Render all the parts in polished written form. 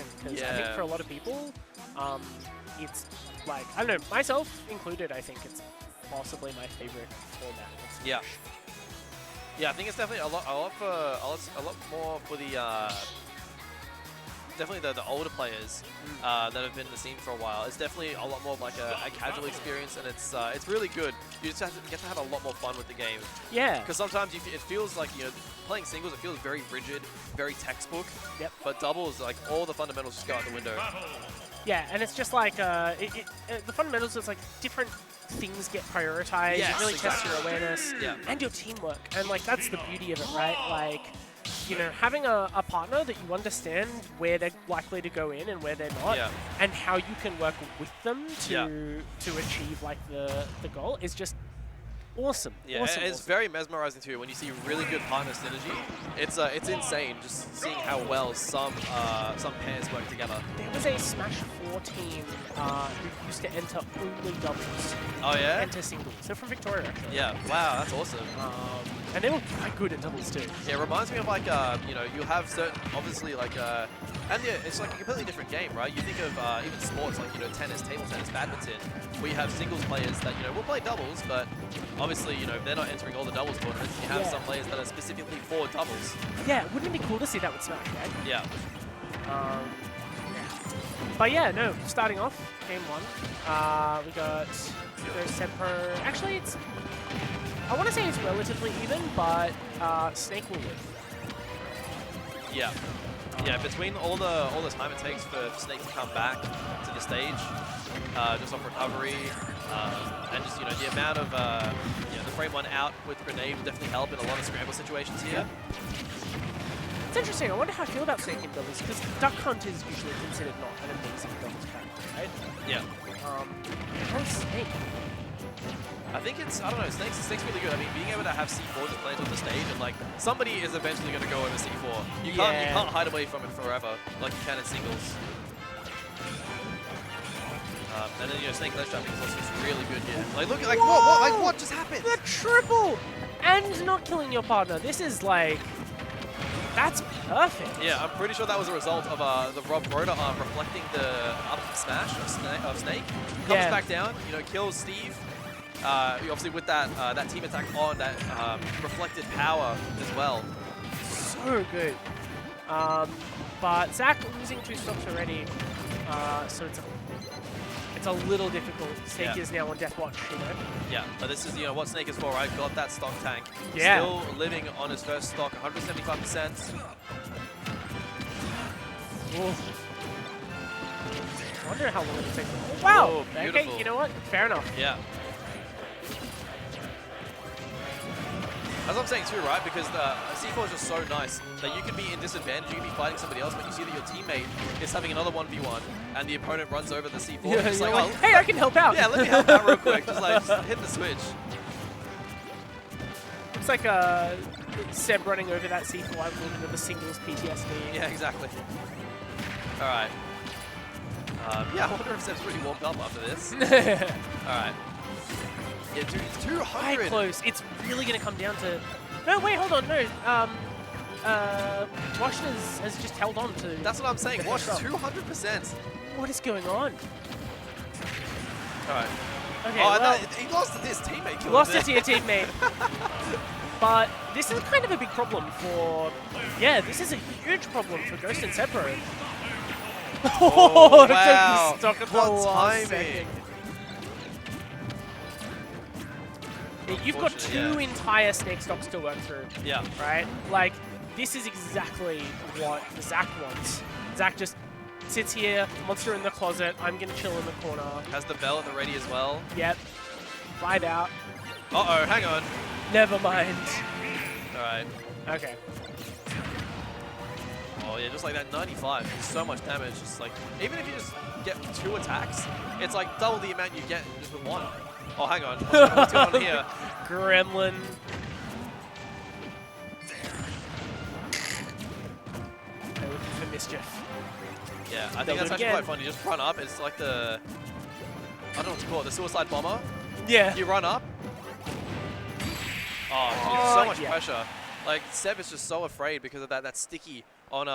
interaction, because I think for a lot of people, it's like, I don't know, myself included, I think it's possibly my favorite format. Yeah. Yeah, I think it's definitely a lot more for the definitely the older players that have been in the scene for a while. It's definitely a lot more of like a casual experience, and it's really good. You just have to get to have a lot more fun with the game. Yeah. Because sometimes it feels like, you know, playing singles, it feels very rigid, very textbook. Yep. But doubles, like all the fundamentals just go out the window. Yeah, and it's just like the fundamentals is like different things get prioritized. Yes, it really tests your exactly. awareness Yeah. and your teamwork, and like that's the beauty of it, right? Like, you know, having a partner that you understand where they're likely to go in and where they're not, and how you can work with them to achieve like the goal is just awesome. Yeah, it's very mesmerizing too when you see really good partner synergy. It's insane just seeing how well some pairs work together. There was a Smash 4 team who used to enter only doubles. Oh yeah? Enter singles. They're from Victoria, actually. Yeah. Wow, that's awesome. And they were quite good at doubles too. Yeah, it reminds me of like you know, you have certain obviously like and yeah, it's like a completely different game, right? You think of even sports like, you know, tennis, table tennis, badminton, where you have singles players that, you know, will play doubles, but obviously, you know, they're not entering all the doubles tournaments. You have some players that are specifically for doubles. Yeah, wouldn't it be cool to see that with Smash, right? Yeah. But yeah, no, starting off, game one, we got SebPro. Actually, I want to say it's relatively even, but Snake will win. Yeah. Yeah, between all the time it takes for Snake to come back to the stage, just off recovery, and just, you know, the amount of you know, the frame one out with grenade will definitely help in a lot of scramble situations here. It's interesting. I wonder how I feel about Snake in doubles, because Duck Hunt is usually considered not an amazing doubles character, right? Yeah. How is Snake? I think I don't know, Snake's really good. I mean, being able to have C4 just planted on the stage, and like, somebody is eventually going to go over C4. You can't hide away from it forever, like you can in singles. And then, you know, Snake ledge trapping is also just really good here. Like, look, like, what just happened? The triple! And not killing your partner. This is like, that's perfect. Yeah, I'm pretty sure that was a result of the R.O.B rotor arm reflecting the up smash of Snake. Comes back down, you know, kills Steve. Obviously with that that team attack on, that reflected power as well. So good. But Zach losing 2 stocks already, so it's a little difficult. Snake is now on death watch, you know? Yeah, but this is, you know, what Snake is for, right? Got that stock tank. Yeah. Still living on his first stock, 175%. I wonder how long it'll take. Oh, wow! Oh, okay, you know what? Fair enough. Yeah. As I'm saying too, right? Because the C4 is just so nice that you can be in disadvantage, you can be fighting somebody else, but you see that your teammate is having another 1v1 and the opponent runs over the C4. Yeah, just like, like, hey, I can help out. Yeah, let me help out real quick. Just hit the switch. Looks like Seb running over that C4 with a singles PTSD. Yeah, exactly. All right. Yeah, I wonder if Seb's pretty warmed up after this. All right. Yeah, dude, it's 200. Quite close. It's really going to come down to... No, wait, hold on. No. Wash has just held on to... That's what I'm saying. Wash 200%. What is going on? All right. Okay, oh, well, no, he lost to his teammate. He lost it to your teammate. But this is kind of a big problem for... Yeah, this is a huge problem for Ghost and SebPro. Oh, wow. Stock at the what last timing. second. You've got 2 entire Snake stocks to work through. Yeah. Right? Like, this is exactly what Zach wants. Zach just sits here, monster in the closet, I'm gonna chill in the corner. Has the bell at the ready as well. Yep. Vibe out. Uh-oh, hang on. Never mind. All right. Okay. Oh, yeah, just like that 95. So much damage. Just like, even if you just get 2 attacks, it's like double the amount you get just with 1. Oh, hang on. What's going on here? Gremlin. They're looking for mischief. Yeah, I think that's actually quite fun. You just run up. It's like the... I don't know what to call it. The suicide bomber. Yeah. You run up. Oh, dude, so much pressure. Like, Seb is just so afraid because of that sticky on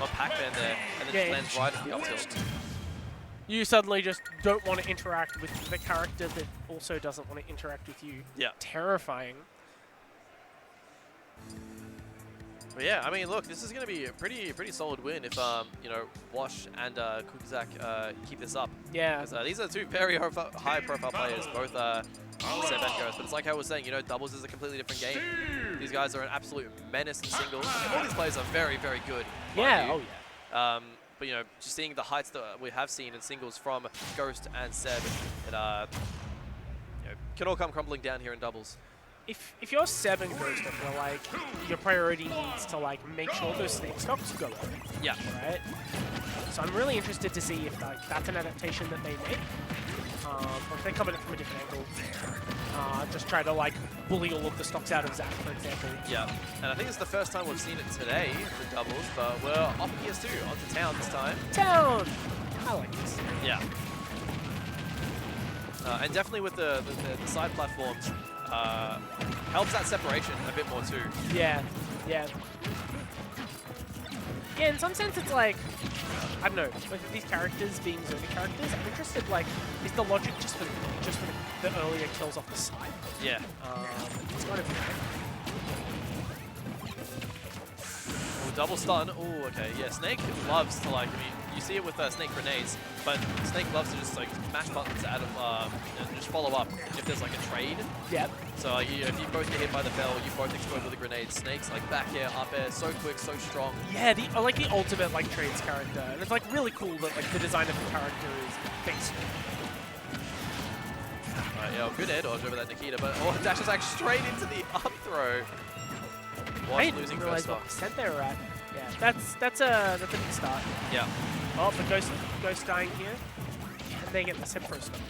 on Pac-Man there, and then just lands right at the up tilt. You suddenly just don't want to interact with the character that also doesn't want to interact with you. Yeah. Terrifying. But yeah, I mean, look, this is going to be a pretty solid win if you know, Wash and Kukuzak keep this up. Yeah. Because these are two very high-profile players, both Seb and Ghost. But it's like I was saying, you know, doubles is a completely different game. These guys are an absolute menace in singles. All these players are very good. Yeah. Oh yeah. But you know, just seeing the heights that we have seen in singles from Ghost and Seb, it you know, can all come crumbling down here in doubles. If you're Seb and Ghost, I feel like your priority needs to like make sure those snake stocks go up. Yeah. Right. So I'm really interested to see if like that's an adaptation that they make, or if they come at it from a different angle. Just try to like bully all of the stocks out of Zach, for example. Yeah. And I think it's the first time we've seen it today, the doubles, but we're off PS2 onto Town this time. Town. I like this. Yeah. And definitely with the side platforms. Helps that separation a bit more too. Yeah, yeah. Yeah, in some sense it's like, I don't know, with these characters being zoning characters, I'm interested, like, is the logic just for the earlier kills off the side? Yeah. It's kind of Ooh, double stun. Oh, okay. Yeah, Snake loves to, like, I mean, you see it with Snake grenades, but Snake loves to just like mash buttons out of and just follow up if there's like a trade. Yep. So if you both get hit by the bell, you both explode with a grenade. Snake's like back air, up air, so quick, so strong. Yeah, I like the ultimate like trades character, and it's like really cool that like the design of the character is based. Yeah, good air dodge over that Nikita, but dashes like straight into the up throw. I didn't realize what percent they were at. Yeah, that's a big start. Yeah. Oh, the Ghost dying here, and they get the SebPro stop.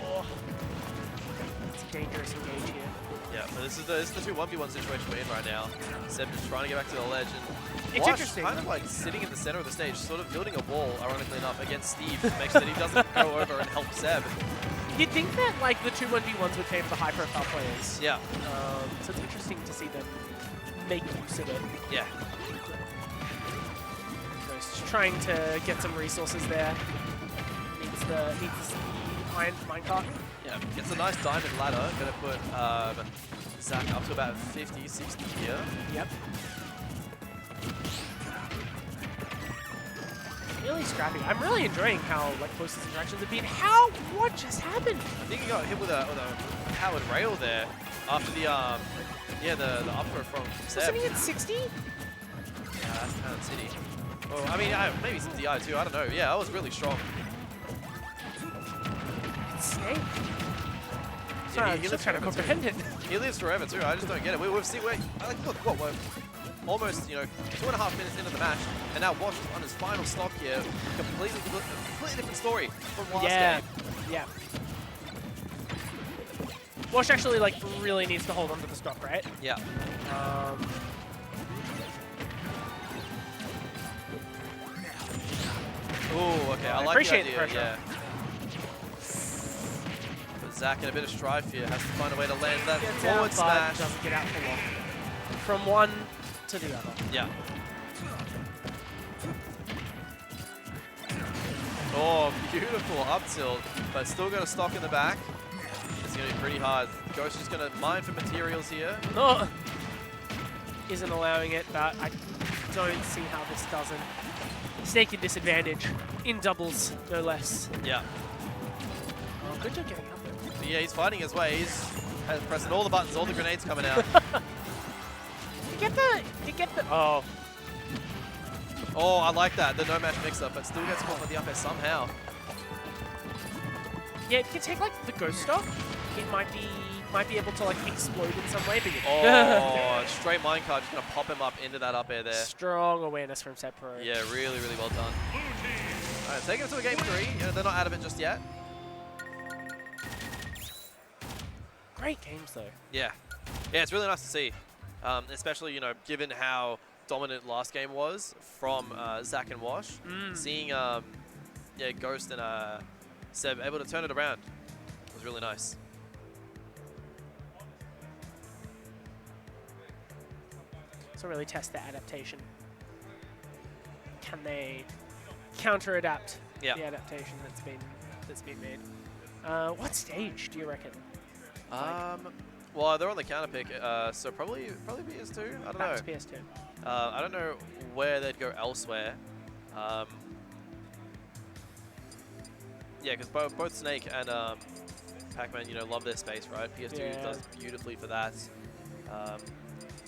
Oh, it's a dangerous engage here. Yeah, but this is the two 1v1 situation we're in right now. Seb just trying to get back to the ledge, and it's interesting. Kind of like sitting in the center of the stage, sort of building a wall, ironically enough, against Steve to make sure that he doesn't go over and help Seb. You'd think that like the two 1v1s would favor the high-profile players. Yeah. So it's interesting to see them make use of it. Yeah. Just trying to get some resources there. Needs the iron minecart. Yeah. Gets a nice diamond ladder. Gonna put Zach up to about 50, 60 here. Yep. Really scrappy. I'm really enjoying how like close these interactions have been. What just happened? I think he got hit with a powered rail there after the the up throw from Seb. Wasn't he at 60? Yeah, that's Talent City. Well, I mean, maybe some DI too. I don't know. Yeah, that was really strong. It's Snake. Yeah, he lives trying to comprehend it. He lives forever too. I just don't get it. We've seen. Like, look, what? We're almost 2.5 minutes into the match, and now Wash on his final stock here. Completely different story from last game. Yeah. Wash actually like really needs to hold on to the stock, right? Yeah. Oh, okay. I like appreciate the the idea. pressure. Yeah. But Zach in a bit of strife here has to find a way to land that forward smash. Doesn't get out for long. From one to the other. Yeah. Oh, beautiful up tilt, but still got a stock in the back. It's going to be pretty hard. Ghost is going to mine for materials here. Oh, isn't allowing it, but I don't see how this doesn't. Snake in disadvantage in doubles, no less. Yeah. Oh, good job getting up there. So yeah, he's fighting his way. He's pressing all the buttons, all the grenades coming out. You get the. Oh. Oh, I like that. The no match mix-up, but still gets caught with the up air somehow. Yeah, if you take like the ghost stock, it might be able to like explode in some way. But oh, straight minecart just gonna pop him up into that up air there. Strong awareness from SebPro. Yeah, really, really well done. All right, taking it to a game 3. They're not out of it just yet. Great games though. Yeah, yeah, it's really nice to see, especially given how dominant last game was from Zach and Wash. Seeing Ghost and Seb able to turn it around was really nice. So really test their adaptation. Can they counter-adapt the adaptation that's been made? What stage do you reckon? Well, they're on the counter pick, so probably PS2. I don't know. Back to PS2. I don't know where they'd go elsewhere. Yeah, because both Snake and Pac-Man, love their space, right? PS2 does beautifully for that.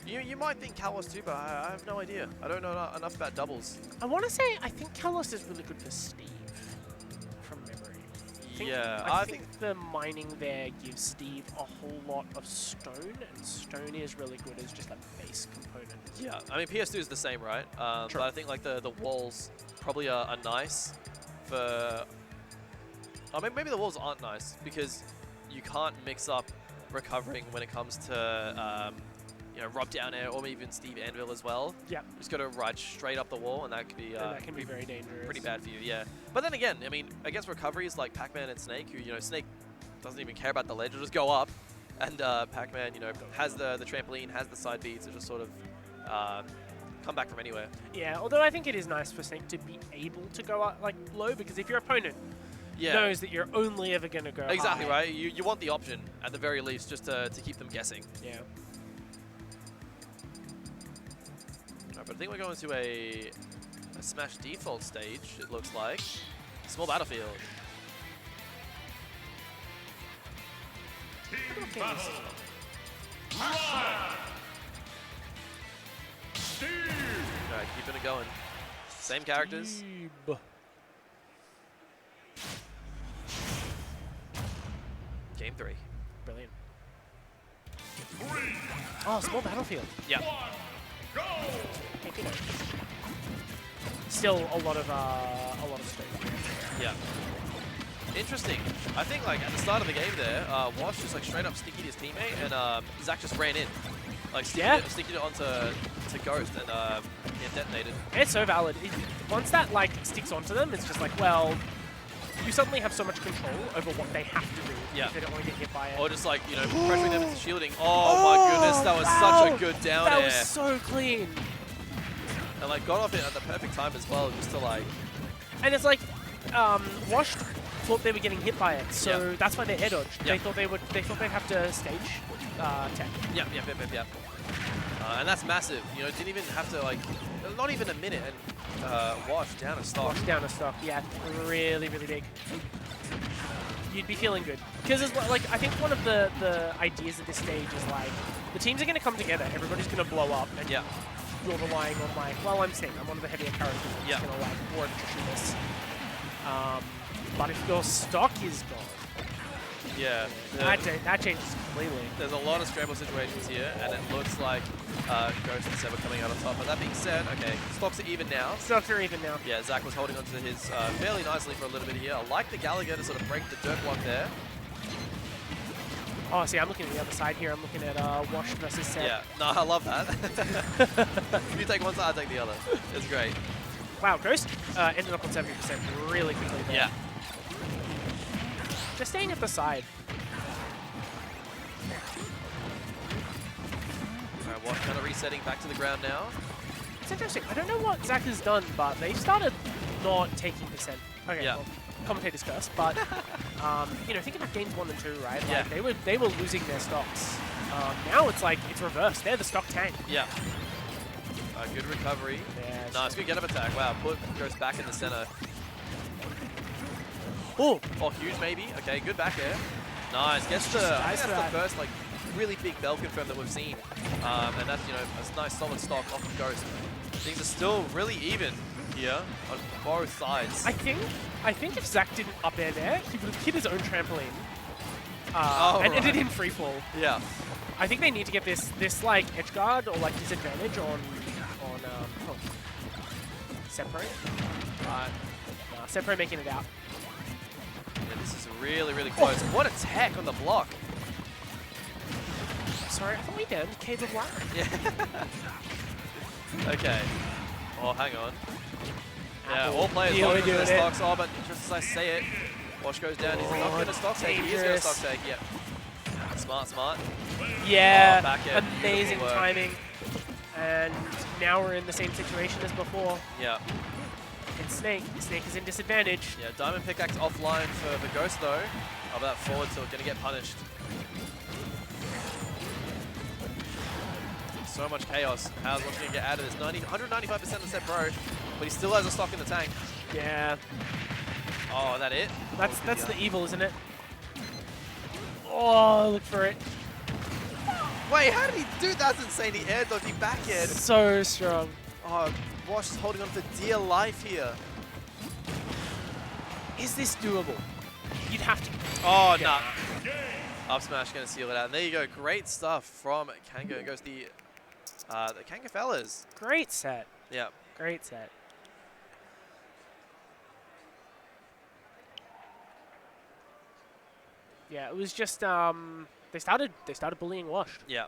You might think Kalos too, but I have no idea. I don't know enough about doubles. I want to say I think Kalos is really good for Steve, from memory. I think the mining there gives Steve a whole lot of stone, and stone is really good as just a base component. Yeah, I mean PS2 is the same, right? But I think like the walls probably are nice for. I mean, maybe the walls aren't nice because you can't mix up recovering when it comes to Rob down air or even Steve Anvil as well. Yeah. You just got to ride straight up the wall, and that could be that can be very dangerous. Pretty bad for you, yeah. But then again, I mean, against recoveries like Pac-Man and Snake, who Snake doesn't even care about the ledge, will just go up, and Pac-Man, has the trampoline, has the side beats, to just sort of come back from anywhere. Yeah, although I think it is nice for Snake to be able to go up like low, because if your opponent knows that you're only ever going to go exactly high. Right. You want the option at the very least, just to keep them guessing. Yeah. Right, but I think we're going to a Smash default stage. It looks like small battlefield. Alright, keeping it going. Same characters. Steve. Game 3. Brilliant. Oh, small battlefield. Yeah. Still a lot of strength. Yeah. Interesting. I think like at the start of the game there, Wash just like straight up stickied his teammate, and Zach just ran in, like stickied it onto Ghost, and detonated. It's so valid. Once that like sticks onto them, it's just like, well, you suddenly have so much control over what they have to do if they don't want to get hit by it. Or just like, pressuring them into shielding. Oh my goodness, that was such a good down air. That was so clean. And like got off it at the perfect time as well, just to like... And it's like, Wash thought they were getting hit by it, so that's why they air dodged. They thought they'd have to stage tech. Yep. And that's massive. Didn't even have to like, not even a minute, and Wash down a stock. Wash down a stock, yeah, really, really big. You'd be feeling good. Because like, I think one of the ideas at this stage is like, the teams are going to come together, everybody's going to blow up, and you're relying on like, well, I'm Snake, I'm one of the heavier characters, I'm just going to like, war attrition this. But if your stock is gone, that changes completely. There's a lot of scramble situations here, and it looks like Ghost and Seb are coming out on top. But that being said, okay, stocks are even now. Stocks are even now. Yeah, Zach was holding onto his fairly nicely for a little bit here. I like the Gallagher to sort of break the dirt block there. Oh, see, I'm looking at the other side here. I'm looking at Wash versus Seb. Yeah, no, I love that. If you take one side, I take the other. It's great. Wow, Ghost ended up on 70% really quickly there. Yeah. Just staying at the side. Alright, Wash kind of resetting back to the ground now. It's interesting. I don't know what Zach has done, but they started not taking percent. Okay, well, commentator's curse, but think about games 1 and 2, right? Like, they were losing their stocks. Now it's like it's reversed. They're the stock tank. Yeah. Good recovery. Yeah, nice, good get-up attack. Wow, goes back in the center. Oh, huge maybe. Okay, good back air. Nice. Gets I think that's the first like really big bell confirm that we've seen. And that's a nice solid stock off of Ghost. Things are still really even here on both sides. I think if Zach didn't up air there, he would have hit his own trampoline. And ended in free fall. Yeah. I think they need to get this like edge guard or like disadvantage on SebPro. SebPro making it out. Yeah, this is really, really close. What a tech on the block. Sorry, I thought we downed Cave of Black. Yeah. Okay. Oh, hang on. Yeah, all players holding their stocks. Oh, but just as I say it, Wash goes down. He's not going to stock take. He is going to stock take. Yep. Smart. Yeah. Back air. Amazing timing. And now we're in the same situation as before. Yeah. It's Snake. Snake is in disadvantage. Yeah, Diamond Pickaxe offline for the Ghost though. Oh, but that forward tilt gonna get punished. So much chaos. How's what's gonna get out of this? 195% of SebPro, but he still has a stock in the tank. Yeah. Oh, is that it? That's the evil, isn't it? Oh, look for it. Wait, how did he do that? That's insane. He air dodged, he back aired. So strong. Oh, Wash is holding on for dear life here. Is this doable? You'd have to. Oh, no. Up smash going to seal it out. And there you go. Great stuff from Kanga. It goes the Kanga fellas. Great set. Yeah. Great set. Yeah, it was just they started bullying Wash. Yeah.